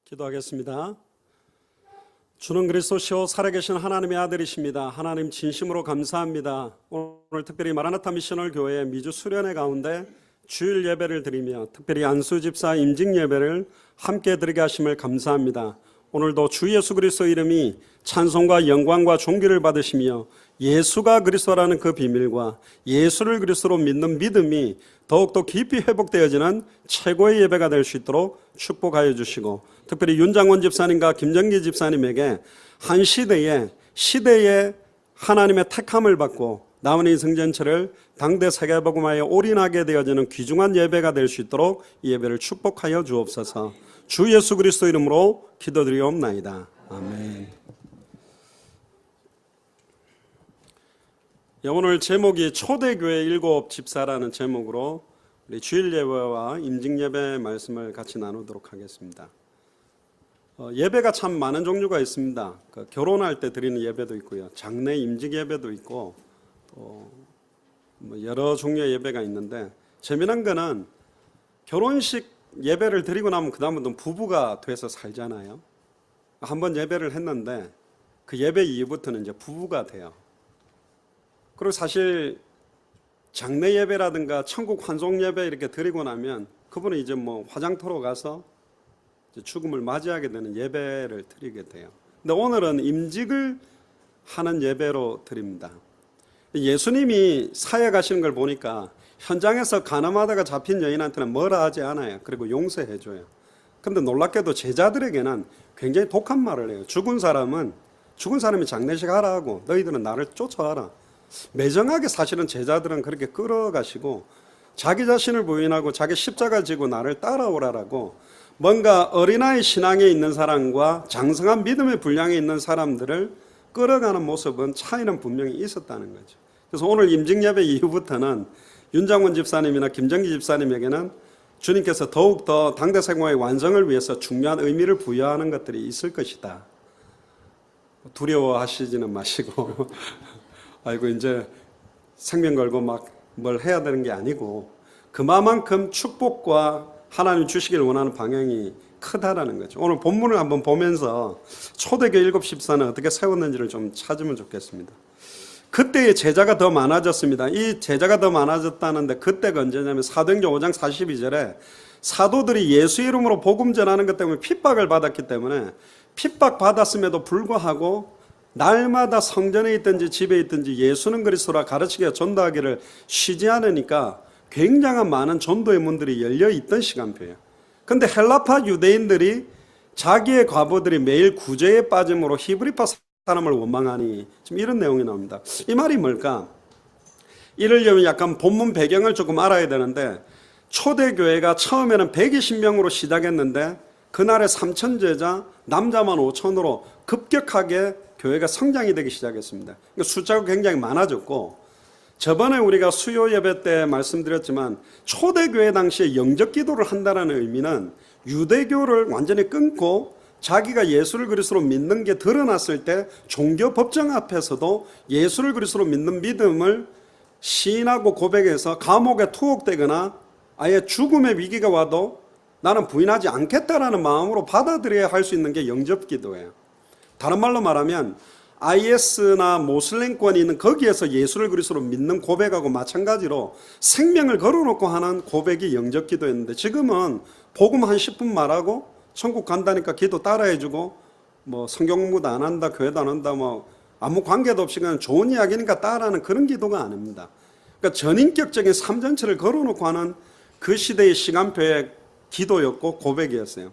기도하겠습니다. 주는 그리스도시요 살아계신 하나님의 아들이십니다. 하나님 진심으로 감사합니다. 오늘 특별히 마라나타 미셔널 교회 미주 수련회 가운데 주일 예배를 드리며 특별히 안수 집사 임직 예배를 함께 드리게 하심을 감사합니다. 오늘도 주 예수 그리스도 이름이 찬송과 영광과 존귀를 받으시며 예수가 그리스도라는 그 비밀과 예수를 그리스도로 믿는 믿음이 더욱더 깊이 회복되어지는 최고의 예배가 될 수 있도록 축복하여 주시고, 특별히 윤장원 집사님과 김정기 집사님에게 한 시대에 하나님의 택함을 받고 남은 인생 전체를 당대 세계복음화에 올인하게 되어지는 귀중한 예배가 될 수 있도록 이 예배를 축복하여 주옵소서. 주 예수 그리스도 이름으로 기도드리옵나이다. 아멘. 오늘 제목이 초대교회 7 집사라는 제목으로 우리 주일 예배와 임직 예배 말씀을 같이 나누도록 하겠습니다. 예배가 참 많은 종류가 있습니다. 결혼할 때 드리는 예배도 있고요, 장례 임직 예배도 있고, 또 여러 종류의 예배가 있는데, 재미난 거는 결혼식 예배를 드리고 나면 그 다음부터는 부부가 돼서 살잖아요. 한번 예배를 했는데 그 예배 이후부터는 이제 부부가 돼요. 그리고 사실 장례 예배라든가 천국 환송 예배 이렇게 드리고 나면 그분은 이제 화장터로 가서 이제 죽음을 맞이하게 되는 예배를 드리게 돼요. 근데 오늘은 임직을 하는 예배로 드립니다. 예수님이 사역하시는 걸 보니까 현장에서 가늠하다가 잡힌 여인한테는 뭐라 하지 않아요. 그리고 용서해 줘요. 그런데 놀랍게도 제자들에게는 굉장히 독한 말을 해요. 죽은 사람이 장례식 하라 하고 너희들은 나를 쫓아와라. 매정하게 사실은 제자들은 그렇게 끌어가시고 자기 자신을 부인하고 자기 십자가 지고 나를 따라오라라고, 뭔가 어린아이 신앙에 있는 사람과 장성한 믿음의 분량에 있는 사람들을 끌어가는 모습은 차이는 분명히 있었다는 거죠. 그래서 오늘 임직 예배 이후부터는 윤장원 집사님이나 김정기 집사님에게는 주님께서 더욱더 당대 생활의 완성을 위해서 중요한 의미를 부여하는 것들이 있을 것이다. 두려워하시지는 마시고 아이고 이제 생명 걸고 막 뭘 해야 되는 게 아니고, 그만큼 축복과 하나님 주시길 원하는 방향이 크다라는 거죠. 오늘 본문을 한번 보면서 초대교 7 집사는 어떻게 세웠는지를 좀 찾으면 좋겠습니다. 그때의 제자가 더 많아졌습니다. 이 제자가 더 많아졌다는데 그때가 언제냐면 사도행전 5장 42절에 사도들이 예수 이름으로 복음 전하는 것 때문에 핍박을 받았기 때문에 핍박받았음에도 불구하고 날마다 성전에 있든지 집에 있든지 예수는 그리스도라 가르치기와 전도하기를 쉬지 않으니까 굉장한 많은 전도의 문들이 열려있던 시간표예요. 그런데 헬라파 유대인들이 자기의 과부들이 매일 구제에 빠짐으로 히브리파 사람을 원망하니, 지금 이런 내용이 나옵니다. 이 말이 뭘까? 이러려면 약간 본문 배경을 조금 알아야 되는데, 초대교회가 처음에는 120명으로 시작했는데 그날의 3,000제자, 남자만 5,000으로 급격하게 교회가 성장이 되기 시작했습니다. 그러니까 숫자가 굉장히 많아졌고, 저번에 우리가 수요 예배 때 말씀드렸지만 초대교회 당시에 영적 기도를 한다는 의미는 유대교를 완전히 끊고 자기가 예수를 그리스도로 믿는 게 드러났을 때 종교 법정 앞에서도 예수를 그리스도로 믿는 믿음을 시인하고 고백해서 감옥에 투옥되거나 아예 죽음의 위기가 와도 나는 부인하지 않겠다라는 마음으로 받아들여야 할 수 있는 게 영접 기도예요. 다른 말로 말하면 IS나 모슬렘권이 있는 거기에서 예수를 그리스도로 믿는 고백하고 마찬가지로 생명을 걸어놓고 하는 고백이 영접 기도였는데, 지금은 복음 한 10분 말하고 천국 간다니까 기도 따라해주고 성경 공부도 안 한다, 교회도 안 한다, 아무 관계도 없이 그냥 좋은 이야기니까 따라하는 그런 기도가 아닙니다. 그러니까 전인격적인 삶 전체를 걸어놓고 하는 그 시대의 시간표의 기도였고 고백이었어요.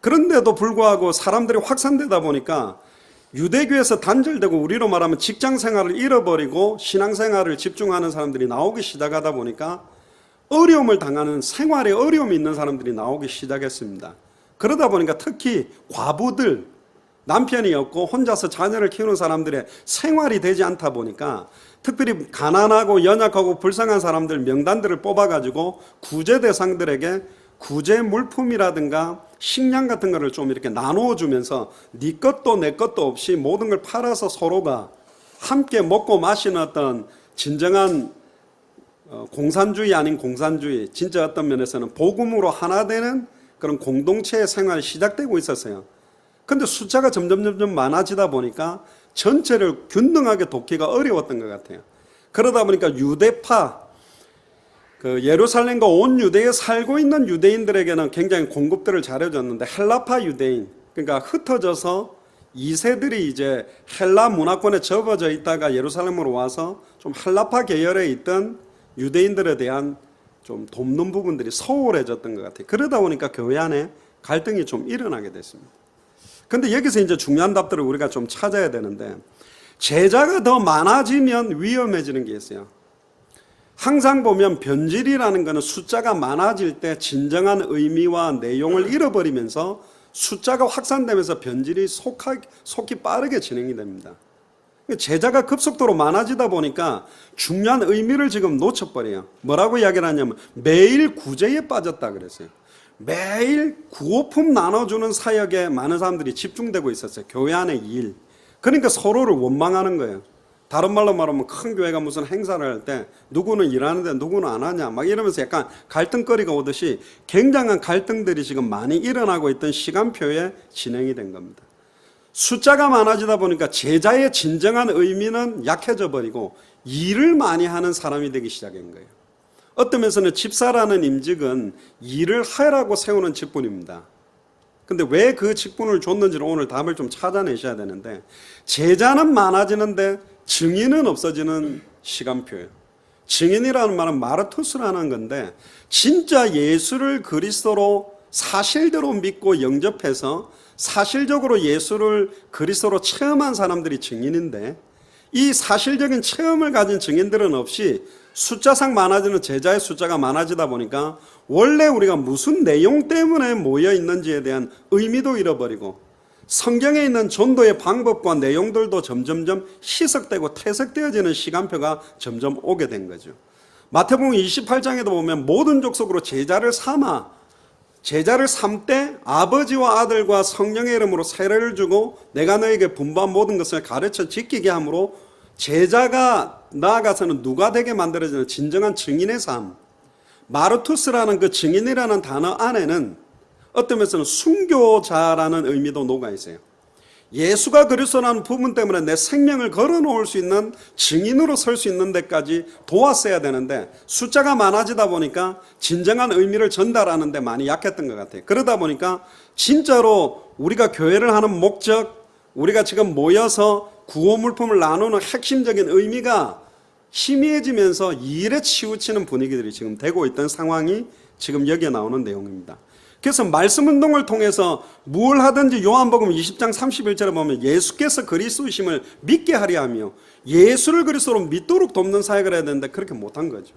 그런데도 불구하고 사람들이 확산되다 보니까 유대교에서 단절되고 우리로 말하면 직장 생활을 잃어버리고 신앙생활을 집중하는 사람들이 나오기 시작하다 보니까 어려움을 당하는, 생활에 어려움이 있는 사람들이 나오기 시작했습니다. 그러다 보니까 특히 과부들, 남편이 없고 혼자서 자녀를 키우는 사람들의 생활이 되지 않다 보니까 특별히 가난하고 연약하고 불쌍한 사람들 명단들을 뽑아가지고 구제 대상들에게 구제 물품이라든가 식량 같은 거를 좀 이렇게 나누어 주면서 네 것도 내 것도 없이 모든 걸 팔아서 서로가 함께 먹고 마시는 어떤 진정한 공산주의 아닌 공산주의, 진짜 어떤 면에서는 복음으로 하나 되는 그런 공동체의 생활이 시작되고 있었어요. 근데 숫자가 점점 많아지다 보니까 전체를 균등하게 돕기가 어려웠던 것 같아요. 그러다 보니까 유대파, 예루살렘과 온 유대에 살고 있는 유대인들에게는 굉장히 공급들을 잘해줬는데 헬라파 유대인, 그러니까 흩어져서 2세들이 이제 헬라 문화권에 접어져 있다가 예루살렘으로 와서 좀 헬라파 계열에 있던 유대인들에 대한 좀 돕는 부분들이 소홀해졌던 것 같아요. 그러다 보니까 교회 안에 갈등이 좀 일어나게 됐습니다. 근데 여기서 이제 중요한 답들을 우리가 좀 찾아야 되는데, 제자가 더 많아지면 위험해지는 게 있어요. 항상 보면 변질이라는 것은 숫자가 많아질 때 진정한 의미와 내용을 잃어버리면서 숫자가 확산되면서 변질이 속히 빠르게 진행이 됩니다. 제자가 급속도로 많아지다 보니까 중요한 의미를 지금 놓쳐버려요. 뭐라고 이야기를 하냐면 매일 구제에 빠졌다 그랬어요. 매일 구호품 나눠주는 사역에 많은 사람들이 집중되고 있었어요. 교회 안의 일. 그러니까 서로를 원망하는 거예요. 다른 말로 말하면 큰 교회가 무슨 행사를 할 때 누구는 일하는데 누구는 안 하냐 막 이러면서 약간 갈등거리가 오듯이 굉장한 갈등들이 지금 많이 일어나고 있던 시간표에 진행이 된 겁니다. 숫자가 많아지다 보니까 제자의 진정한 의미는 약해져 버리고 일을 많이 하는 사람이 되기 시작한 거예요. 어떤 면에서는 집사라는 임직은 일을 하라고 세우는 직분입니다. 근데 왜 그 직분을 줬는지를 오늘 답을 좀 찾아내셔야 되는데, 제자는 많아지는데 증인은 없어지는 시간표예요. 증인이라는 말은 마르투스라는 건데, 진짜 예수를 그리스도로 사실대로 믿고 영접해서 사실적으로 예수를 그리스도로 체험한 사람들이 증인인데, 이 사실적인 체험을 가진 증인들은 없이 숫자상 많아지는 제자의 숫자가 많아지다 보니까 원래 우리가 무슨 내용 때문에 모여 있는지에 대한 의미도 잃어버리고 성경에 있는 전도의 방법과 내용들도 점점점 희석되고 퇴색되어지는 시간표가 점점 오게 된 거죠. 마태복음 28장에도 보면 모든 족속으로 제자를 삼되 아버지와 아들과 성령의 이름으로 세례를 주고 내가 너에게 분부한 모든 것을 가르쳐 지키게 함으로 제자가 나아가서는 누가 되게 만들어지는 진정한 증인의 삶. 마르투스라는 그 증인이라는 단어 안에는 어떤 면에서는 순교자라는 의미도 녹아 있어요. 예수가 그리스도라는 부분 때문에 내 생명을 걸어놓을 수 있는 증인으로 설 수 있는 데까지 도왔어야 되는데 숫자가 많아지다 보니까 진정한 의미를 전달하는 데 많이 약했던 것 같아요. 그러다 보니까 진짜로 우리가 교회를 하는 목적, 우리가 지금 모여서 구호 물품을 나누는 핵심적인 의미가 희미해지면서 일에 치우치는 분위기들이 지금 되고 있던 상황이 지금 여기에 나오는 내용입니다. 그래서 말씀 운동을 통해서 뭘 하든지 요한복음 20장 31절에 보면 예수께서 그리스도이심을 믿게 하려 하며 예수를 그리스도로 믿도록 돕는 사역을 해야 되는데 그렇게 못한 거죠.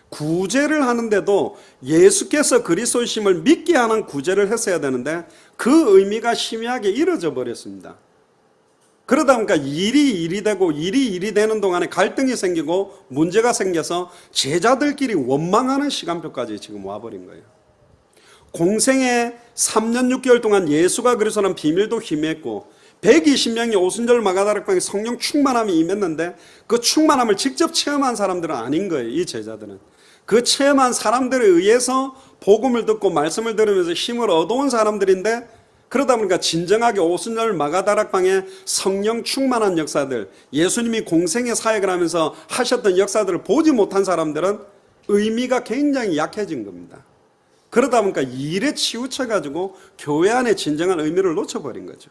구제를 하는데도 예수께서 그리스도이심을 믿게 하는 구제를 했어야 되는데 그 의미가 희미하게 잃어져 버렸습니다. 그러다 보니까 일이 되고 일이 되는 동안에 갈등이 생기고 문제가 생겨서 제자들끼리 원망하는 시간표까지 지금 와버린 거예요. 공생에 3년 6개월 동안 예수가 그리스도라는 비밀도 희미했고 120명이 오순절 마가다락방에 성령 충만함이 임했는데 그 충만함을 직접 체험한 사람들은 아닌 거예요. 이 제자들은 그 체험한 사람들에 의해서 복음을 듣고 말씀을 들으면서 힘을 얻어온 사람들인데, 그러다 보니까 진정하게 오순절 마가다락방에 성령 충만한 역사들, 예수님이 공생의 사역을 하면서 하셨던 역사들을 보지 못한 사람들은 의미가 굉장히 약해진 겁니다. 그러다 보니까 일에 치우쳐가지고 교회 안에 진정한 의미를 놓쳐버린 거죠.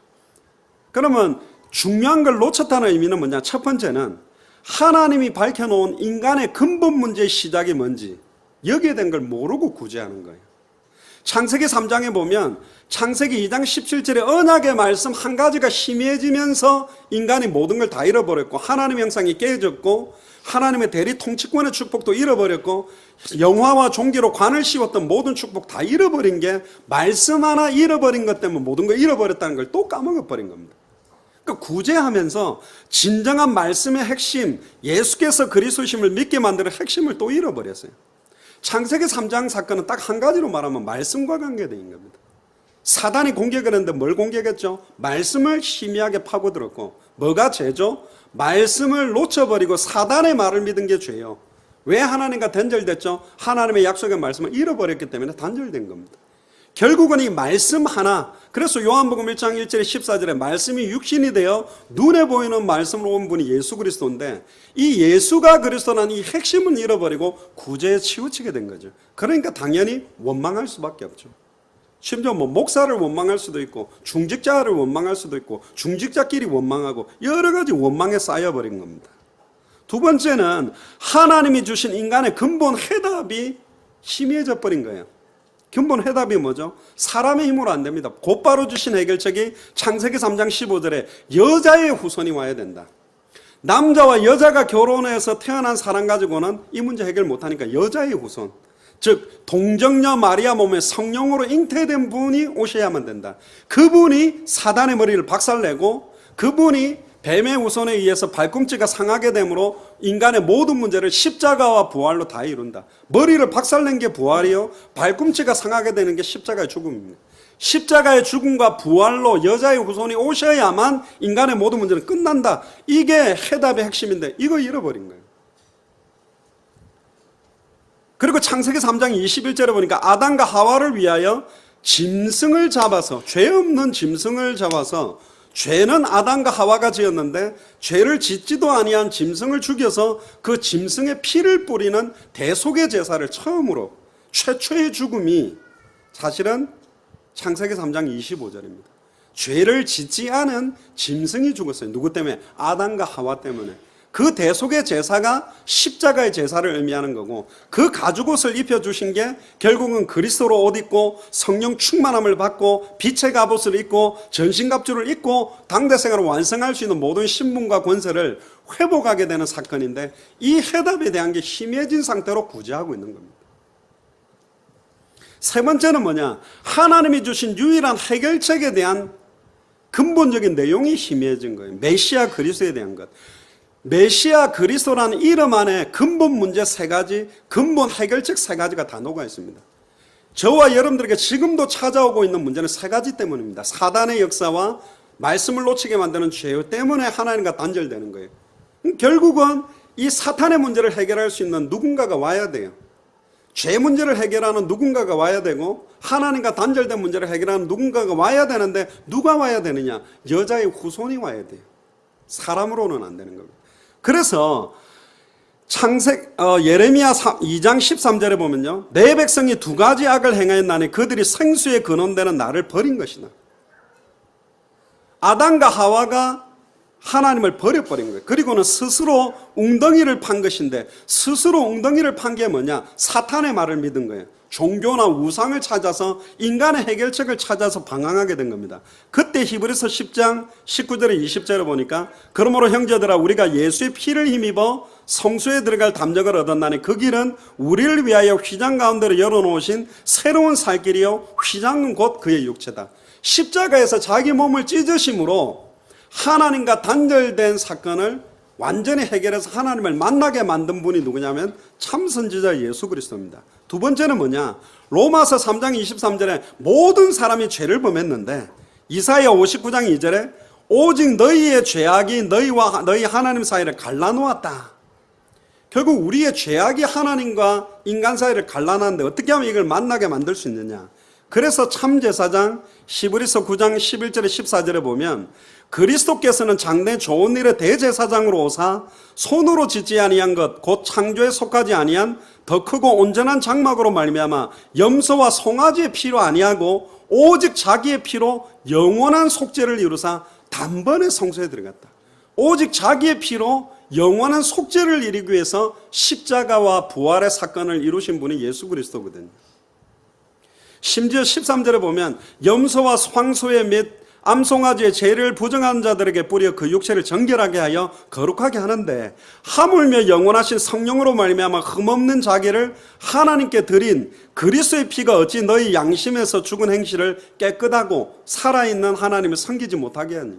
그러면 중요한 걸 놓쳤다는 의미는 뭐냐? 첫 번째는 하나님이 밝혀놓은 인간의 근본 문제의 시작이 뭔지 여기에 대한 걸 모르고 구제하는 거예요. 창세기 3장에 보면 창세기 2장 17절에 언약의 말씀 한 가지가 희미해지면서 인간이 모든 걸 다 잃어버렸고 하나님의 형상이 깨졌고 하나님의 대리 통치권의 축복도 잃어버렸고 영화와 종기로 관을 씌웠던 모든 축복 다 잃어버린 게 말씀 하나 잃어버린 것 때문에 모든 걸 잃어버렸다는 걸 또 까먹어버린 겁니다. 그러니까 구제하면서 진정한 말씀의 핵심, 예수께서 그리스도심을 믿게 만드는 핵심을 또 잃어버렸어요. 창세기 3장 사건은 딱 한 가지로 말하면 말씀과 관계된 겁니다. 사단이 공격을 했는데 뭘 공격했죠? 말씀을 희미하게 파고들었고, 뭐가 죄죠? 말씀을 놓쳐버리고 사단의 말을 믿은 게 죄요. 왜 하나님과 단절됐죠? 하나님의 약속의 말씀을 잃어버렸기 때문에 단절된 겁니다. 결국은 이 말씀 하나, 그래서 요한복음 1장 1절에 14절에 말씀이 육신이 되어 눈에 보이는 말씀으로 온 분이 예수 그리스도인데, 이 예수가 그리스도라는 이 핵심은 잃어버리고 구제에 치우치게 된 거죠. 그러니까 당연히 원망할 수밖에 없죠. 심지어 목사를 원망할 수도 있고, 중직자를 원망할 수도 있고, 중직자끼리 원망하고, 여러 가지 원망에 쌓여버린 겁니다. 두 번째는 하나님이 주신 인간의 근본 해답이 희미해져 버린 거예요. 근본 해답이 뭐죠? 사람의 힘으로 안 됩니다. 곧바로 주신 해결책이 창세기 3장 15절에 여자의 후손이 와야 된다. 남자와 여자가 결혼해서 태어난 사람 가지고는 이 문제 해결 못하니까 여자의 후손, 즉 동정녀 마리아 몸에 성령으로 잉태된 분이 오셔야만 된다. 그분이 사단의 머리를 박살내고, 그분이 뱀의 후손에 의해서 발꿈치가 상하게 되므로 인간의 모든 문제를 십자가와 부활로 다 이룬다. 머리를 박살낸 게 부활이요, 발꿈치가 상하게 되는 게 십자가의 죽음입니다. 십자가의 죽음과 부활로 여자의 후손이 오셔야만 인간의 모든 문제는 끝난다. 이게 해답의 핵심인데 이거 잃어버린 거예요. 그리고 창세기 3장 21절에 보니까 아담과 하와를 위하여 짐승을 잡아서, 죄 없는 짐승을 잡아서, 죄는 아담과 하와가 지었는데 죄를 짓지도 아니한 짐승을 죽여서 그 짐승의 피를 뿌리는 대속의 제사를 처음으로, 최초의 죽음이 사실은 창세기 3장 25절입니다. 죄를 짓지 않은 짐승이 죽었어요. 누구 때문에? 아담과 하와 때문에. 그 대속의 제사가 십자가의 제사를 의미하는 거고, 그 가죽옷을 입혀주신 게 결국은 그리스도로 옷 입고 성령 충만함을 받고 빛의 갑옷을 입고 전신갑주를 입고 당대생활을 완성할 수 있는 모든 신분과 권세를 회복하게 되는 사건인데, 이 해답에 대한 게 희미해진 상태로 구제하고 있는 겁니다. 세 번째는 뭐냐? 하나님이 주신 유일한 해결책에 대한 근본적인 내용이 희미해진 거예요. 메시아 그리스도에 대한 것. 메시아 그리스도라는 이름 안에 근본 문제 세 가지, 근본 해결책 세 가지가 다 녹아 있습니다. 저와 여러분들에게 지금도 찾아오고 있는 문제는 세 가지 때문입니다. 사단의 역사와 말씀을 놓치게 만드는 죄 때문에 하나님과 단절되는 거예요. 결국은 이 사탄의 문제를 해결할 수 있는 누군가가 와야 돼요. 죄 문제를 해결하는 누군가가 와야 되고, 하나님과 단절된 문제를 해결하는 누군가가 와야 되는데, 누가 와야 되느냐? 여자의 후손이 와야 돼요. 사람으로는 안 되는 겁니다. 그래서 예레미야 2장 13절에 보면요, 내 백성이 두 가지 악을 행하였나니 그들이 생수의 근원되는 나를 버린 것이다. 아담과 하와가 하나님을 버려버린 거예요. 그리고는 스스로 웅덩이를 판 것인데, 스스로 웅덩이를 판 게 뭐냐? 사탄의 말을 믿은 거예요. 종교나 우상을 찾아서 인간의 해결책을 찾아서 방황하게 된 겁니다. 그때 히브리서 10장 19절에 20절에 보니까 그러므로 형제들아 우리가 예수의 피를 힘입어 성소에 들어갈 담력을 얻었나니 그 길은 우리를 위하여 휘장 가운데로 열어놓으신 새로운 살 길이요 휘장은 곧 그의 육체다. 십자가에서 자기 몸을 찢으심으로 하나님과 단절된 사건을 완전히 해결해서 하나님을 만나게 만든 분이 누구냐면 참 선지자 예수 그리스도입니다. 두 번째는 뭐냐? 로마서 3장 23절에 모든 사람이 죄를 범했는데, 이사야 59장 2절에 오직 너희의 죄악이 너희와 너희 하나님 사이를 갈라놓았다. 결국 우리의 죄악이 하나님과 인간 사이를 갈라놨는데 어떻게 하면 이걸 만나게 만들 수 있느냐? 그래서 참제사장 히브리서 9장 11절에 14절에 보면 그리스도께서는 장래 좋은 일의 대제사장으로 오사 손으로 짓지 아니한 것 곧 창조에 속하지 아니한 더 크고 온전한 장막으로 말미암아 염소와 송아지의 피로 아니하고 오직 자기의 피로 영원한 속죄를 이루사 단번에 성소에 들어갔다. 오직 자기의 피로 영원한 속죄를 이루기 위해서 십자가와 부활의 사건을 이루신 분이 예수 그리스도거든요. 심지어 13절에 보면 염소와 황소의 및 암송아지의 죄를 부정한 자들에게 뿌려 그 육체를 정결하게 하여 거룩하게 하는데, 하물며 영원하신 성령으로 말미암아 흠없는 자기를 하나님께 드린 그리스도의 피가 어찌 너희 양심에서 죽은 행실을 깨끗하고 살아있는 하나님을 섬기지 못하게 하니.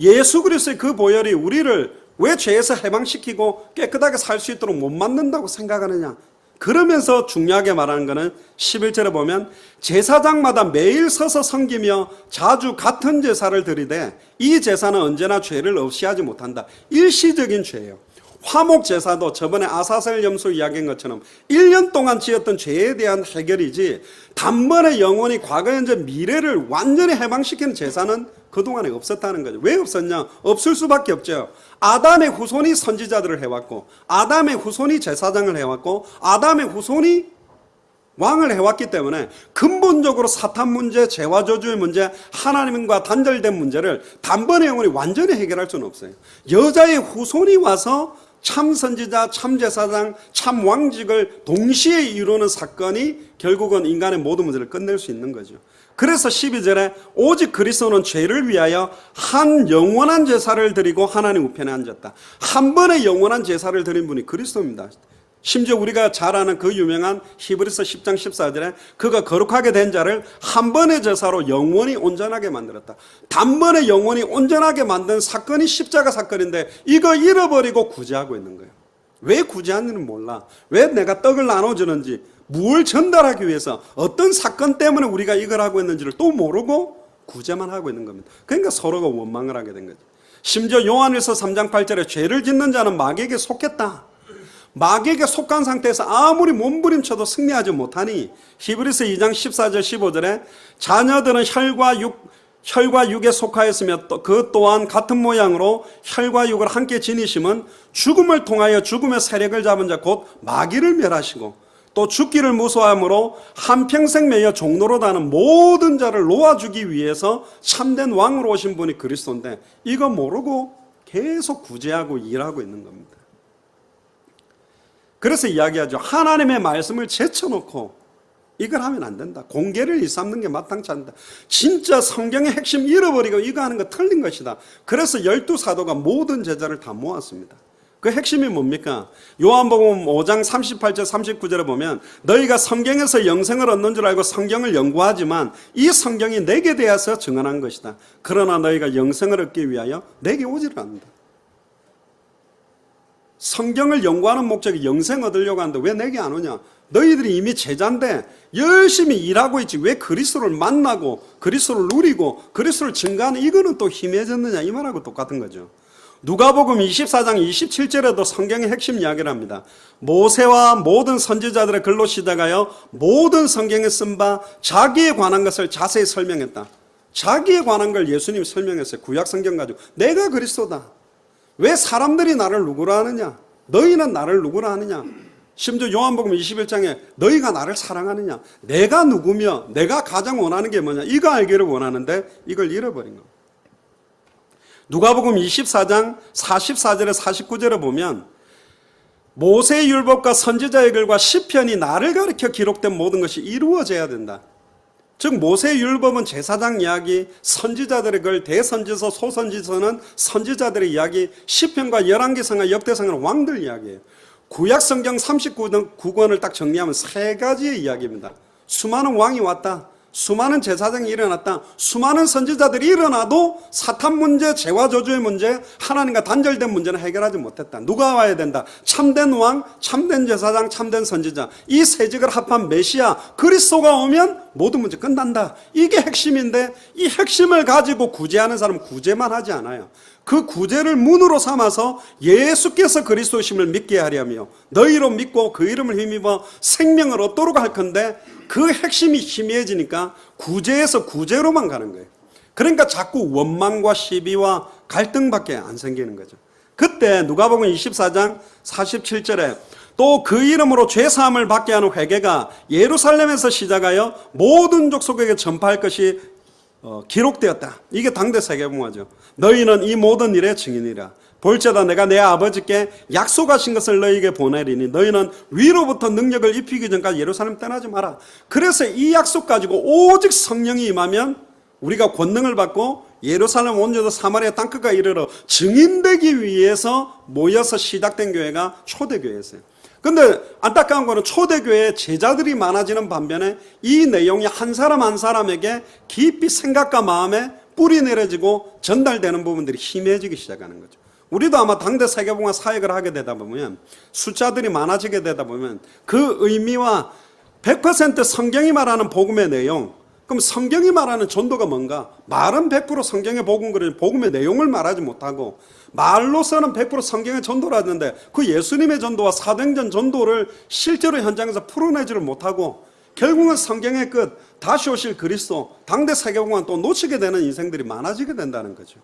예수 그리스도의 그 보혈이 우리를 왜 죄에서 해방시키고 깨끗하게 살 수 있도록 못 만든다고 생각하느냐? 그러면서 중요하게 말하는 것은 11절에 보면 제사장마다 매일 서서 섬기며 자주 같은 제사를 드리되 이 제사는 언제나 죄를 없이 하지 못한다. 일시적인 죄예요. 화목 제사도 저번에 아사셀 염소 이야기한 것처럼 1년 동안 지었던 죄에 대한 해결이지 단번에 영원히 과거, 현재, 미래를 완전히 해방시키는 제사는 그동안에 없었다는 거죠. 왜 없었냐? 없을 수밖에 없죠. 아담의 후손이 선지자들을 해왔고, 아담의 후손이 제사장을 해왔고, 아담의 후손이 왕을 해왔기 때문에 근본적으로 사탄 문제, 죄와 저주의 문제, 하나님과 단절된 문제를 단번에 영원히 완전히 해결할 수는 없어요. 여자의 후손이 와서 참 선지자, 참 제사장, 참 왕직을 동시에 이루는 사건이 결국은 인간의 모든 문제를 끝낼 수 있는 거죠. 그래서 12절에 오직 그리스도는 죄를 위하여 한 영원한 제사를 드리고 하나님 우편에 앉았다. 한 번의 영원한 제사를 드린 분이 그리스도입니다. 심지어 우리가 잘 아는 그 유명한 히브리서 10장 14절에 그가 거룩하게 된 자를 한 번의 제사로 영원히 온전하게 만들었다. 단번에 영원히 온전하게 만든 사건이 십자가 사건인데 이거 잃어버리고 구제하고 있는 거예요. 왜 구제하는지는 몰라. 왜 내가 떡을 나눠주는지, 뭘 전달하기 위해서, 어떤 사건 때문에 우리가 이걸 하고 있는지를 또 모르고 구제만 하고 있는 겁니다. 그러니까 서로가 원망을 하게 된 거죠. 심지어 요한일서 3장 8절에 죄를 짓는 자는 마귀에게 속했다. 마귀에게 속한 상태에서 아무리 몸부림쳐도 승리하지 못하니 히브리서 2장 14절 15절에 자녀들은 혈과 육에 속하였으며 그 또한 같은 모양으로 혈과 육을 함께 지니심은 죽음을 통하여 죽음의 세력을 잡은 자 곧 마귀를 멸하시고 또 죽기를 무서워함으로 한평생 매여 종로로 다는 모든 자를 놓아주기 위해서 참된 왕으로 오신 분이 그리스도인데 이거 모르고 계속 구제하고 일하고 있는 겁니다. 그래서 이야기하죠. 하나님의 말씀을 제쳐놓고 이걸 하면 안 된다. 공개를 일삼는 게 마땅치 않다. 진짜 성경의 핵심 잃어버리고 이거 하는 거 틀린 것이다. 그래서 12사도가 모든 제자를 다 모았습니다. 그 핵심이 뭡니까? 요한복음 5장 38절 39절에 보면 너희가 성경에서 영생을 얻는 줄 알고 성경을 연구하지만 이 성경이 내게 대하여 증언한 것이다. 그러나 너희가 영생을 얻기 위하여 내게 오지를 않는다. 성경을 연구하는 목적이 영생 얻으려고 하는데 왜 내게 안 오냐? 너희들이 이미 제자인데 열심히 일하고 있지 왜 그리스도를 만나고 그리스도를 누리고 그리스도를 증거하는 이거는 또 희미해졌느냐 이 말하고 똑같은 거죠. 누가복음 24장 27절에도 성경의 핵심 이야기를 합니다. 모세와 모든 선지자들의 글로 시작하여 모든 성경에 쓴 바 자기에 관한 것을 자세히 설명했다. 자기에 관한 걸 예수님이 설명했어요. 구약 성경 가지고 내가 그리스도다. 왜 사람들이 나를 누구라 하느냐? 너희는 나를 누구라 하느냐? 심지어 요한복음 21장에 너희가 나를 사랑하느냐? 내가 누구며 내가 가장 원하는 게 뭐냐? 이거 알기를 원하는데 이걸 잃어버린 겁니다. 누가복음 24장 44절에 49절에 보면 모세의 율법과 선지자의 글과 시편이 나를 가리켜 기록된 모든 것이 이루어져야 된다. 즉 모세의 율법은 제사장 이야기, 선지자들의 글, 대선지서, 소선지서는 선지자들의 이야기, 시편과 열왕기상과 역대상은 왕들 이야기예요. 구약성경 39권을 딱 정리하면 세 가지의 이야기입니다. 수많은 왕이 왔다. 수많은 제사장이 일어났다. 수많은 선지자들이 일어나도 사탄 문제, 죄와 저주의 문제, 하나님과 단절된 문제는 해결하지 못했다. 누가 와야 된다? 참된 왕, 참된 제사장, 참된 선지자. 이 세 직을 합한 메시아 그리스도가 오면 모든 문제 끝난다. 이게 핵심인데 이 핵심을 가지고 구제하는 사람은 구제만 하지 않아요. 그 구제를 문으로 삼아서 예수께서 그리스도심을 믿게 하려며 너희로 믿고 그 이름을 힘입어 생명을 얻도록 할 건데 그 핵심이 희미해지니까 구제에서 구제로만 가는 거예요. 그러니까 자꾸 원망과 시비와 갈등밖에 안 생기는 거죠. 그때 누가복음 24장 47절에 또 그 이름으로 죄사함을 받게 하는 회개가 예루살렘에서 시작하여 모든 족속에게 전파할 것이 기록되었다. 이게 당대 세계봉화죠. 너희는 이 모든 일의 증인이라. 볼지어다 내가 내 아버지께 약속하신 것을 너희에게 보내리니 너희는 위로부터 능력을 입히기 전까지 예루살렘 떠나지 마라. 그래서 이 약속 가지고 오직 성령이 임하면 우리가 권능을 받고 예루살렘 온 유다 사마리아 땅끝까지 이르러 증인되기 위해서 모여서 시작된 교회가 초대교회였어요. 근데 안타까운 거는 초대교회에 제자들이 많아지는 반면에 이 내용이 한 사람 한 사람에게 깊이 생각과 마음에 뿌리 내려지고 전달되는 부분들이 희미해지기 시작하는 거죠. 우리도 아마 당대 세계봉화 사역을 하게 되다 보면 숫자들이 많아지게 되다 보면 그 의미와 100% 성경이 말하는 복음의 내용, 그럼 성경이 말하는 전도가 뭔가? 말은 100% 성경의 복음의 내용을 말하지 못하고 말로서는 100% 성경의 전도를 하는데 그 예수님의 전도와 사도행전 전도를 실제로 현장에서 풀어내지를 못하고 결국은 성경의 끝, 다시 오실 그리스도, 당대 세계복음만 또 놓치게 되는 인생들이 많아지게 된다는 거죠.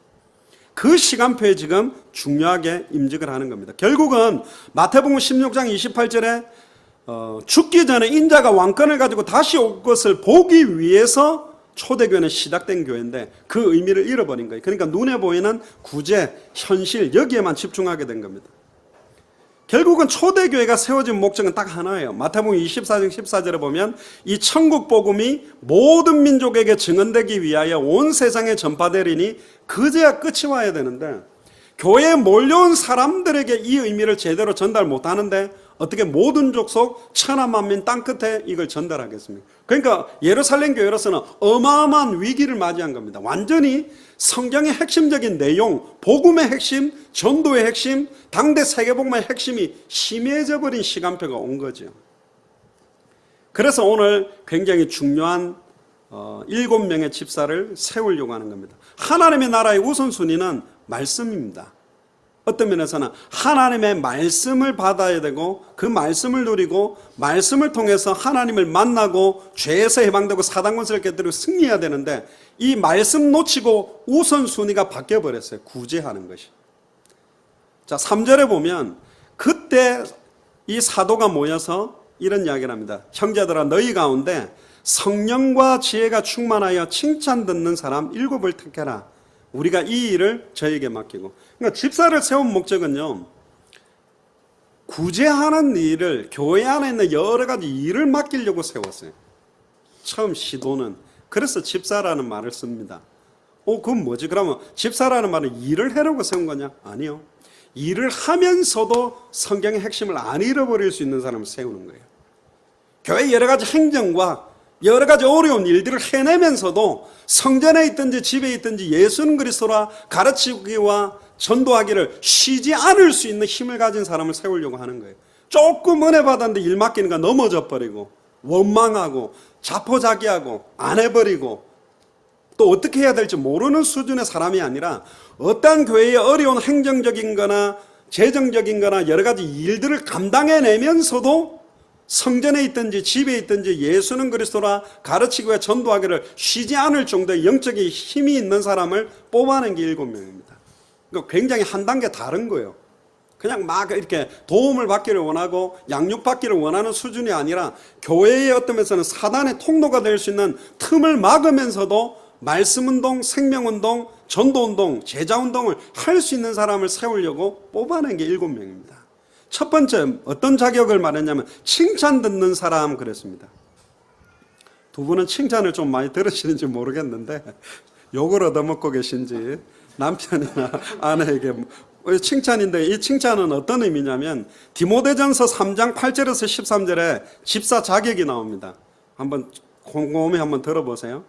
그 시간표에 지금 중요하게 임직을 하는 겁니다. 결국은 마태복음 16장 28절에 죽기 전에 인자가 왕권을 가지고 다시 올 것을 보기 위해서 초대교회는 시작된 교회인데 그 의미를 잃어버린 거예요. 그러니까 눈에 보이는 구제, 현실 여기에만 집중하게 된 겁니다. 결국은 초대교회가 세워진 목적은 딱 하나예요. 마태복음 24장 14절에 보면 이 천국 복음이 모든 민족에게 증언되기 위하여 온 세상에 전파되리니 그제야 끝이 와야 되는데 교회에 몰려온 사람들에게 이 의미를 제대로 전달 못하는데 어떻게 모든 족속 천하 만민 땅끝에 이걸 전달하겠습니까? 그러니까 예루살렘 교회로서는 어마어마한 위기를 맞이한 겁니다. 완전히 성경의 핵심적인 내용, 복음의 핵심, 전도의 핵심, 당대 세계복음의 핵심이 심해져 버린 시간표가 온 거죠. 그래서 오늘 굉장히 중요한 7명의 집사를 세우려고 하는 겁니다. 하나님의 나라의 우선순위는 말씀입니다. 어떤 면에서는 하나님의 말씀을 받아야 되고 그 말씀을 누리고 말씀을 통해서 하나님을 만나고 죄에서 해방되고 사단 권세를 깨뜨리고 승리해야 되는데 이 말씀 놓치고 우선순위가 바뀌어버렸어요. 구제하는 것이. 자, 3절에 보면 그때 이 사도가 모여서 이런 이야기를 합니다. 형제들아 너희 가운데 성령과 지혜가 충만하여 칭찬 듣는 사람 7을 택해라. 우리가 이 일을 저에게 맡기고. 그러니까 집사를 세운 목적은요, 구제하는 일을 교회 안에 있는 여러 가지 일을 맡기려고 세웠어요. 처음 시도는. 그래서 집사라는 말을 씁니다. 그건 뭐지? 그러면 집사라는 말은 일을 하려고 세운 거냐? 아니요. 일을 하면서도 성경의 핵심을 안 잃어버릴 수 있는 사람을 세우는 거예요. 교회 여러 가지 행정과 여러 가지 어려운 일들을 해내면서도 성전에 있든지 집에 있든지 예수는 그리스도라 가르치기와 전도하기를 쉬지 않을 수 있는 힘을 가진 사람을 세우려고 하는 거예요. 조금 은혜 받았는데 일 맡기니까 넘어져 버리고 원망하고 자포자기하고 안 해버리고 또 어떻게 해야 될지 모르는 수준의 사람이 아니라 어떤 교회의 어려운 행정적인 거나 재정적인 거나 여러 가지 일들을 감당해내면서도 성전에 있든지 집에 있든지 예수는 그리스도라 가르치고 전도하기를 쉬지 않을 정도의 영적인 힘이 있는 사람을 뽑아낸 게 7명입니다. 그러니까 굉장히 한 단계 다른 거예요. 그냥 막 이렇게 도움을 받기를 원하고 양육받기를 원하는 수준이 아니라 교회의 어떤 면에서는 사단의 통로가 될 수 있는 틈을 막으면서도 말씀운동, 생명운동, 전도운동, 제자운동을 할 수 있는 사람을 세우려고 뽑아낸 게 7명입니다. 첫 번째 어떤 자격을 말했냐면 칭찬 듣는 사람 그랬습니다. 두 분은 칭찬을 좀 많이 들으시는지 모르겠는데 욕을 얻어먹고 계신지 남편이나 아내에게 칭찬인데 이 칭찬은 어떤 의미냐면 디모데전서 3장 8절에서 13절에 집사 자격이 나옵니다. 한번 곰곰이 한번 들어보세요.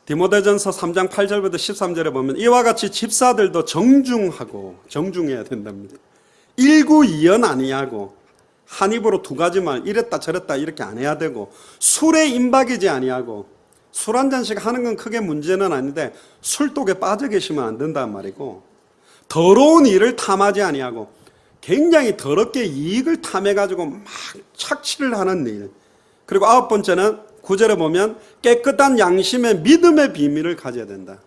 디모데전서 3장 8절부터 13절에 보면 이와 같이 집사들도 정중해야 된답니다. 일구이연 아니하고 한 입으로 두 가지 말 이랬다 저랬다 이렇게 안 해야 되고 술에 임박이지 아니하고 술 한 잔씩 하는 건 크게 문제는 아닌데 술독에 빠져 계시면 안 된단 말이고 더러운 일을 탐하지 아니하고 굉장히 더럽게 이익을 탐해가지고 막 착취를 하는 일. 그리고 9번째는 9절에 보면 깨끗한 양심의 믿음의 비밀을 가져야 된다.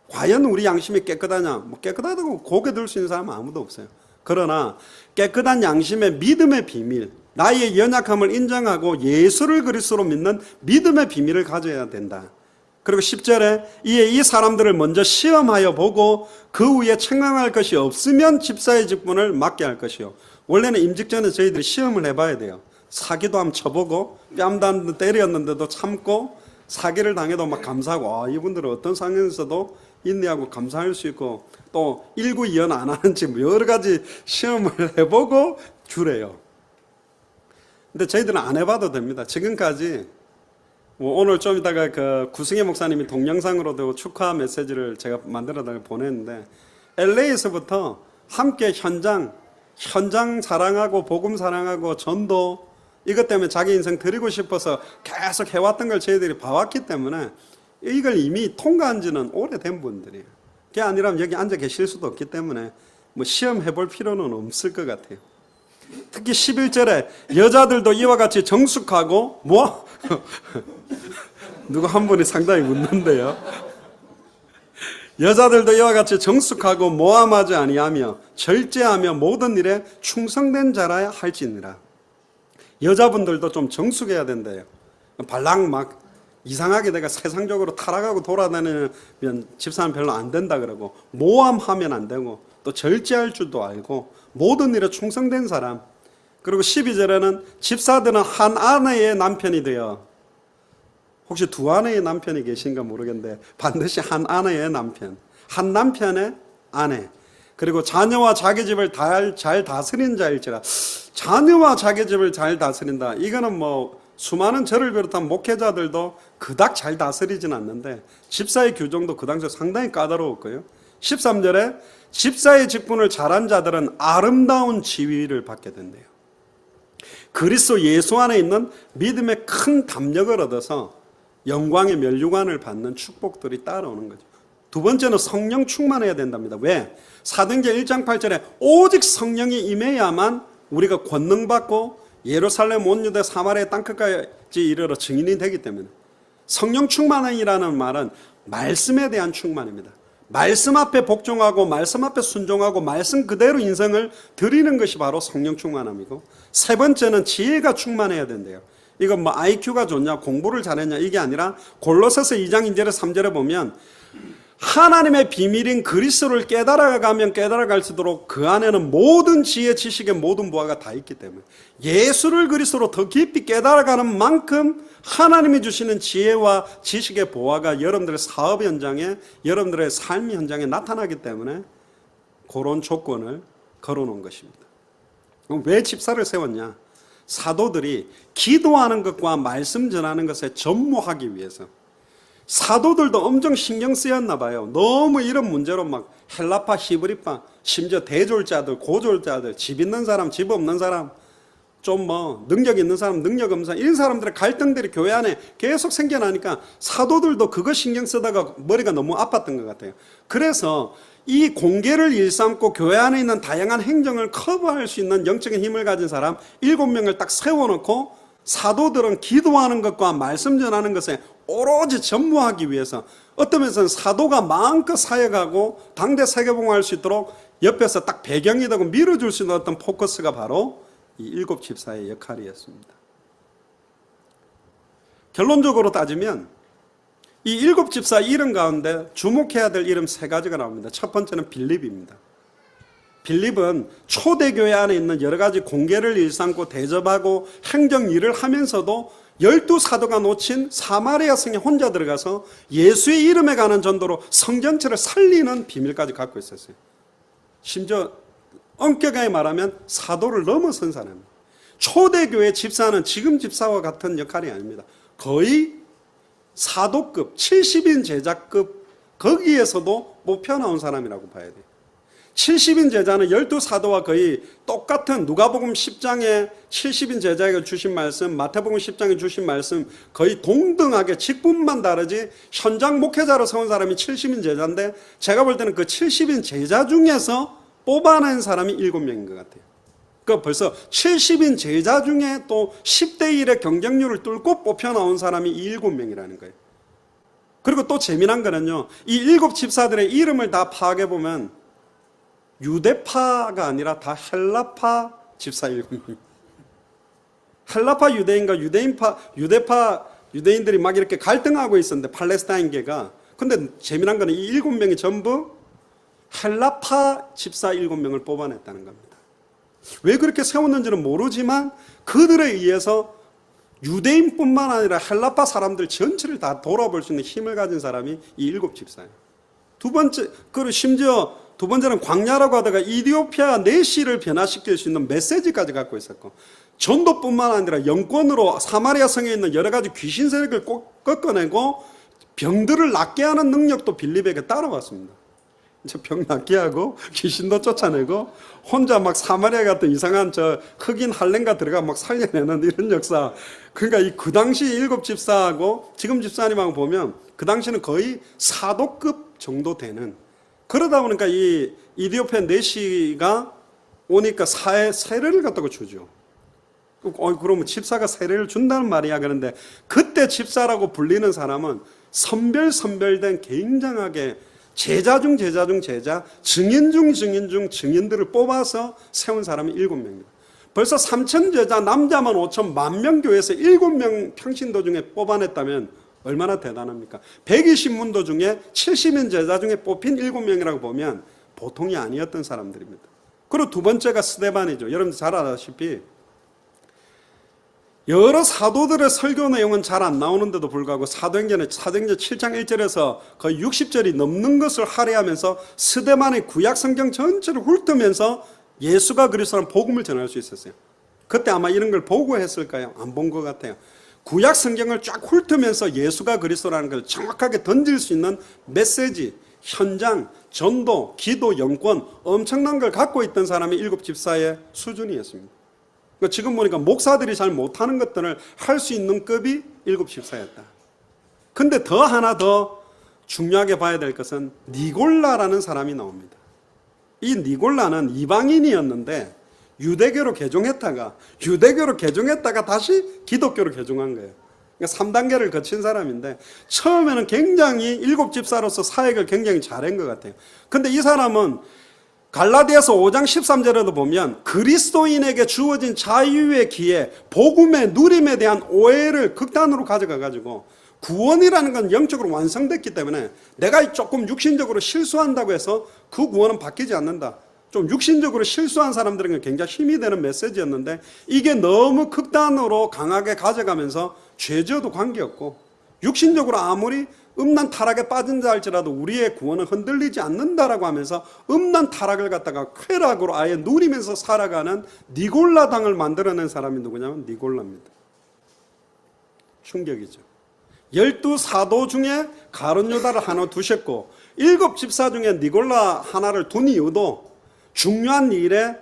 과연 우리 양심이 깨끗하냐? 깨끗하다고 고개 들 수 있는 사람은 아무도 없어요. 그러나 깨끗한 양심의 믿음의 비밀, 나의 연약함을 인정하고 예수를 그리스도로 믿는 믿음의 비밀을 가져야 된다. 그리고 10절에 이에 이 사람들을 먼저 시험하여 보고 그 후에 책망할 것이 없으면 집사의 직분을 맡게 할 것이요. 원래는 임직 전에 저희들이 시험을 해봐야 돼요. 사기도 한번 쳐보고 뺨도 한 때렸는데도 참고 사기를 당해도 막 감사하고 이분들은 어떤 상황에서도 인내하고 감사할 수 있고 또 일구이연 안 하는지 여러 가지 시험을 해보고 주래요. 근데 저희들은 안 해봐도 됩니다. 지금까지 오늘 좀 이따가 그 구승혜 목사님이 동영상으로도 축하 메시지를 제가 만들어다가 보냈는데 LA에서부터 함께 현장 사랑하고 복음 사랑하고 전도 이것 때문에 자기 인생 드리고 싶어서 계속 해왔던 걸 저희들이 봐왔기 때문에 이걸 이미 통과한 지는 오래된 분들이에요. 그게 아니라면 여기 앉아 계실 수도 없기 때문에 뭐 시험 해볼 필요는 없을 것 같아요. 특히 11절에 여자들도 이와 같이 정숙하고 뭐? 누구 한 분이 상당히 웃는데요. 여자들도 이와 같이 정숙하고 모함하지 아니하며 절제하며 모든 일에 충성된 자라야 할지니라. 여자분들도 좀 정숙해야 된대요. 발랑 막 이상하게 내가 세상적으로 타락하고 돌아다니면 집사는 별로 안 된다 그러고, 모함하면 안 되고, 또 절제할 줄도 알고, 모든 일에 충성된 사람. 그리고 12절에는 집사들은 한 아내의 남편이 되어, 혹시 두 아내의 남편이 계신가 모르겠는데 반드시 한 아내의 남편, 한 남편의 아내, 그리고 자녀와 자기 집을 잘 다스린 자일지라. 자녀와 자기 집을 잘 다스린다, 이거는 뭐 수많은 저를 비롯한 목회자들도 그닥 잘 다스리진 않는데 집사의 규정도 그 당시에 상당히 까다로웠고요. 13절에 집사의 직분을 잘한 자들은 아름다운 지위를 받게 된대요. 그리스도 예수 안에 있는 믿음의 큰 담력을 얻어서 영광의 면류관을 받는 축복들이 따라오는 거죠. 두 번째는 성령 충만해야 된답니다. 왜? 사도행전 1장 8절에 오직 성령이 임해야만 우리가 권능받고 예루살렘 온 유대 사마리아 땅끝까지 이르러 증인이 되기 때문에, 성령 충만이라는 말은 말씀에 대한 충만입니다. 말씀 앞에 복종하고 말씀 앞에 순종하고 말씀 그대로 인생을 드리는 것이 바로 성령 충만함이고, 세 번째는 지혜가 충만해야 된대요. 이건 뭐 IQ가 좋냐 공부를 잘했냐 이게 아니라 골로새서 2장 2절에 3절에 보면 하나님의 비밀인 그리스도를 깨달아가면 깨달아갈수록 그 안에는 모든 지혜 지식의 모든 보화가 다 있기 때문에, 예수를 그리스도로 더 깊이 깨달아가는 만큼 하나님이 주시는 지혜와 지식의 보화가 여러분들의 사업 현장에, 여러분들의 삶 현장에 나타나기 때문에 그런 조건을 걸어놓은 것입니다. 왜 집사를 세웠냐? 사도들이 기도하는 것과 말씀 전하는 것에 전무하기 위해서. 사도들도 엄청 신경 쓰였나 봐요. 너무 이런 문제로 막 헬라파, 히브리파, 심지어 대졸자들, 고졸자들, 집 있는 사람, 집 없는 사람, 좀 뭐 능력 있는 사람, 능력 없는 사람, 이런 사람들의 갈등들이 교회 안에 계속 생겨나니까 사도들도 그거 신경 쓰다가 머리가 너무 아팠던 것 같아요. 그래서 이 공개를 일삼고 교회 안에 있는 다양한 행정을 커버할 수 있는 영적인 힘을 가진 사람 7명을 딱 세워놓고, 사도들은 기도하는 것과 말씀 전하는 것에 오로지 전무하기 위해서, 어떤 면에서는 사도가 마음껏 사역하고 당대 세계봉화할 수 있도록 옆에서 딱 배경이 되고 밀어줄 수 있는 어떤 포커스가 바로 이 7 집사의 역할이었습니다. 결론적으로 따지면 이 7 집사 이름 가운데 주목해야 될 이름 3가지가 나옵니다. 첫 번째는 빌립입니다. 빌립은 초대교회 안에 있는 여러 가지 공개를 일삼고 대접하고 행정 일을 하면서도 12사도가 놓친 사마리아 성에 혼자 들어가서 예수의 이름에 관한 전도로 성전체를 살리는 비밀까지 갖고 있었어요. 심지어 엄격하게 말하면 사도를 넘어선 사람입니다. 초대교회 집사는 지금 집사와 같은 역할이 아닙니다. 거의 사도급, 70인 제자급, 거기에서도 뽑혀 나온 사람이라고 봐야 돼요. 70인 제자는 12사도와 거의 똑같은, 누가복음 10장에 70인 제자에게 주신 말씀, 마태복음 10장에 주신 말씀 거의 동등하게 직분만 다르지, 현장 목회자로 세운 사람이 70인 제자인데 제가 볼 때는 그 70인 제자 중에서 뽑아낸 사람이 7명인 것 같아요. 그러니까 벌써 70인 제자 중에 또 10대 1의 경쟁률을 뚫고 뽑혀 나온 사람이 이 7명이라는 거예요. 그리고 또 재미난 거는요, 이 7 집사들의 이름을 다 파악해보면 유대파가 아니라 다 헬라파 집사 7명. 헬라파 유대인과 유대파 유대인들이 막 이렇게 갈등하고 있었는데, 팔레스타인계가. 근데 재미난 거는 이 7명이 전부 헬라파 집사 7명을 뽑아냈다는 겁니다. 왜 그렇게 세웠는지는 모르지만 그들에 의해서 유대인뿐만 아니라 헬라파 사람들 전체를 다 돌아볼 수 있는 힘을 가진 사람이 이 7 집사예요. 두 번째, 그리고 심지어 두 번째는 광야라고 하다가 이디오피아 내시를 변화시킬 수 있는 메시지까지 갖고 있었고, 전도뿐만 아니라 영권으로 사마리아 성에 있는 여러 가지 귀신 세력을 꺾어내고 병들을 낫게 하는 능력도 빌립에게 따라왔습니다. 이제 병 낫게 하고 귀신도 쫓아내고 혼자 막 사마리아 같은 이상한 저 흑인 할렘가 들어가 막 살려내는 이런 역사. 그러니까 그 당시 7 집사하고 지금 집사님하고 보면 그 당시는 거의 사도급 정도 되는, 그러다 보니까 이 이디오피아 내시가 오니까 세례를 갖다가 주죠. 그러면 집사가 세례를 준다는 말이야. 그런데 그때 집사라고 불리는 사람은 선별된 굉장하게 제자 중 제자 중 제자, 증인 중 증인 중 증인들을 뽑아서 세운 사람이 7명입니다. 벌써 3천 제자, 남자만 5천, 10,000명 교회에서 7명 평신도 중에 뽑아냈다면 얼마나 대단합니까? 120문도 중에 70인 제자 중에 뽑힌 7명이라고 보면 보통이 아니었던 사람들입니다. 그리고 두 번째가 스데반이죠. 여러분들 잘 아다시피 여러 사도들의 설교 내용은 잘 안 나오는데도 불구하고 사도행전 7장 1절에서 거의 60절이 넘는 것을 할애하면서 스데반의 구약 성경 전체를 훑으면서 예수가 그리스도라는 복음을 전할 수 있었어요. 그때 아마 이런 걸 보고 했을까요? 안 본 것 같아요. 구약 성경을 쫙 훑으면서 예수가 그리스도라는 걸 정확하게 던질 수 있는 메시지, 현장, 전도, 기도, 영권, 엄청난 걸 갖고 있던 사람이 7 집사의 수준이었습니다. 지금 보니까 목사들이 잘 못하는 것들을 할 수 있는 급이 7 집사였다. 근데 더 하나 더 중요하게 봐야 될 것은 니골라라는 사람이 나옵니다. 이 니골라는 이방인이었는데 유대교로 개종했다가 다시 기독교로 개종한 거예요. 그러니까 3단계를 거친 사람인데 처음에는 굉장히 7 집사로서 사역을 굉장히 잘한 것 같아요. 근데 이 사람은 갈라디아서 5장 13절에도 보면 그리스도인에게 주어진 자유의 기회, 복음의 누림에 대한 오해를 극단으로 가져가가지고 구원이라는 건 영적으로 완성됐기 때문에 내가 조금 육신적으로 실수한다고 해서 그 구원은 바뀌지 않는다. 좀 육신적으로 실수한 사람들에게 굉장히 힘이 되는 메시지였는데 이게 너무 극단으로 강하게 가져가면서 죄져도 관계없고 육신적으로 아무리 음란 타락에 빠진 자 할지라도 우리의 구원은 흔들리지 않는다라고 하면서 음란 타락을 갖다가 쾌락으로 아예 누리면서 살아가는 니골라 당을 만들어낸 사람이 누구냐면 니골라입니다. 충격이죠. 12 사도 중에 가룟 유다를 하나 두셨고 7 집사 중에 니골라 하나를 둔 이유도 중요한 일에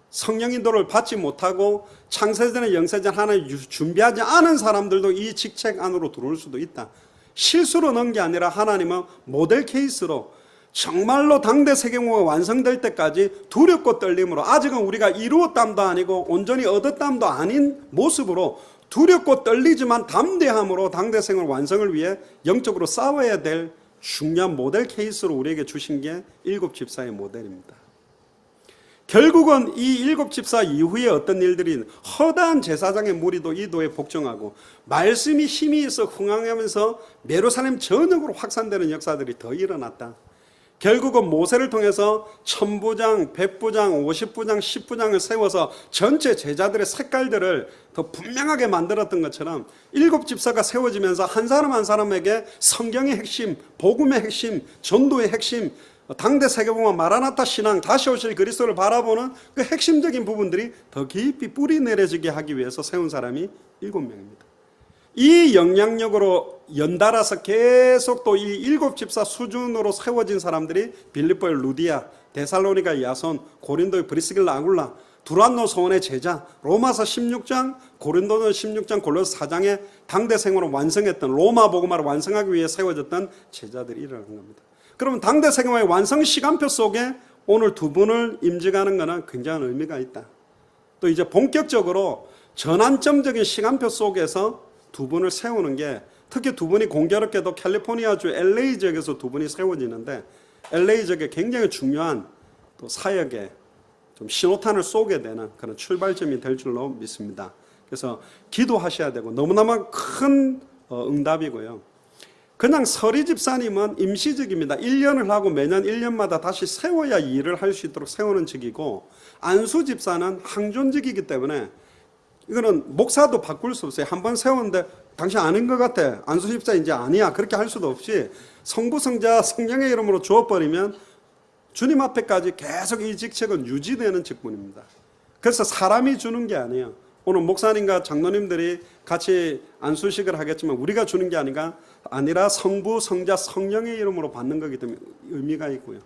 성령 인도를 받지 못하고 창세전에 영세전 하나를 준비하지 않은 사람들도 이 직책 안으로 들어올 수도 있다. 실수로 넣은 게 아니라 하나님은 모델 케이스로 정말로 당대 세계문화가 완성될 때까지 두렵고 떨림으로 아직은 우리가 이루었담도 아니고 온전히 얻었담도 아닌 모습으로 두렵고 떨리지만 담대함으로 당대 생활 완성을 위해 영적으로 싸워야 될 중요한 모델 케이스로 우리에게 주신 게 7 집사의 모델입니다. 결국은 이 7 집사 이후에 어떤 일들이 허다한 제사장의 무리도 이 도에 복종하고 말씀이 힘이 있어 흥황하면서 예루살렘 전역으로 확산되는 역사들이 더 일어났다. 결국은 모세를 통해서 1000부장, 100부장, 50부장, 10부장을 세워서 전체 제자들의 색깔들을 더 분명하게 만들었던 것처럼 7 집사가 세워지면서 한 사람 한 사람에게 성경의 핵심, 복음의 핵심, 전도의 핵심, 당대 세계복음화 마라나타 신앙, 다시 오실 그리스도를 바라보는 그 핵심적인 부분들이 더 깊이 뿌리 내려지게 하기 위해서 세운 사람이 7명입니다. 이 영향력으로 연달아서 계속 또 이 7 집사 수준으로 세워진 사람들이 빌립보의 루디아, 데살로니가의 야손, 고린도의 브리스길라 아굴라, 두란노 소원의 제자, 로마서 16장, 고린도서 16장, 골로새 4장의 당대 생활을 완성했던 로마 복음화를 완성하기 위해 세워졌던 제자들이 일어난 겁니다. 그러면 당대 세계화의 완성 시간표 속에 오늘 두 분을 임직하는 것은 굉장한 의미가 있다. 또 이제 본격적으로 전환점적인 시간표 속에서 두 분을 세우는 게 특히 두 분이 공교롭게도 캘리포니아주 LA 지역에서 두 분이 세워지는데 LA 지역에 굉장히 중요한 또 사역에 좀 신호탄을 쏘게 되는 그런 출발점이 될 줄로 믿습니다. 그래서 기도하셔야 되고 너무나마 큰 응답이고요. 그냥 서리 집사님은 임시직입니다. 1년을 하고 매년 1년마다 다시 세워야 일을 할 수 있도록 세우는 직이고 안수 집사는 항존직이기 때문에 이거는 목사도 바꿀 수 없어요. 한번 세웠는데 당신 아닌 것 같아. 안수 집사 이제 아니야. 그렇게 할 수도 없이 성부, 성자, 성령의 이름으로 주어버리면 주님 앞에까지 계속 이 직책은 유지되는 직분입니다. 그래서 사람이 주는 게 아니에요. 오늘 목사님과 장로님들이 같이 안수식을 하겠지만 우리가 주는 게 아니라 성부, 성자, 성령의 이름으로 받는 거기 때문에 의미가 있고요.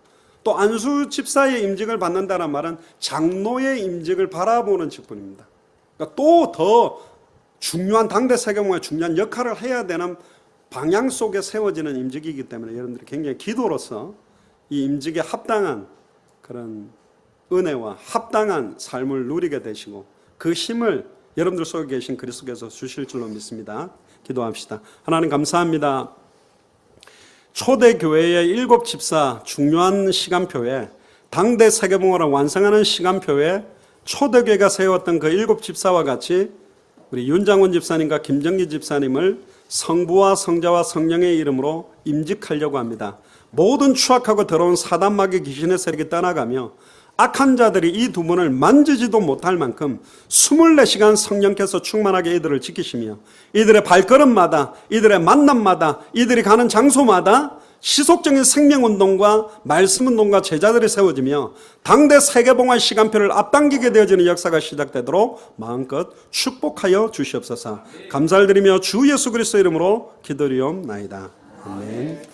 또 안수 집사의 임직을 받는다는 말은 장로의 임직을 바라보는 직분입니다. 그러니까 또 더 중요한 당대 세계문화의 중요한 역할을 해야 되는 방향 속에 세워지는 임직이기 때문에 여러분들이 굉장히 기도로서 이 임직에 합당한 그런 은혜와 합당한 삶을 누리게 되시고 그 힘을 여러분들 속에 계신 그리스도께서 주실 줄로 믿습니다. 기도합시다. 하나님 감사합니다. 초대교회의 7 집사 중요한 시간표에 당대 세계문화를 완성하는 시간표에 초대교회가 세웠던 그 7 집사와 같이 우리 윤장원 집사님과 김정기 집사님을 성부와 성자와 성령의 이름으로 임직하려고 합니다. 모든 추악하고 더러운 사단마귀 귀신의 세력이 떠나가며 악한 자들이 이 두 분을 만지지도 못할 만큼 24시간 성령께서 충만하게 이들을 지키시며 이들의 발걸음마다, 이들의 만남마다, 이들이 가는 장소마다 시속적인 생명운동과 말씀운동과 제자들이 세워지며 당대 세계봉화의 시간표를 앞당기게 되어지는 역사가 시작되도록 마음껏 축복하여 주시옵소서. 감사를 드리며 주 예수 그리스도 이름으로 기도리옵나이다. 아멘.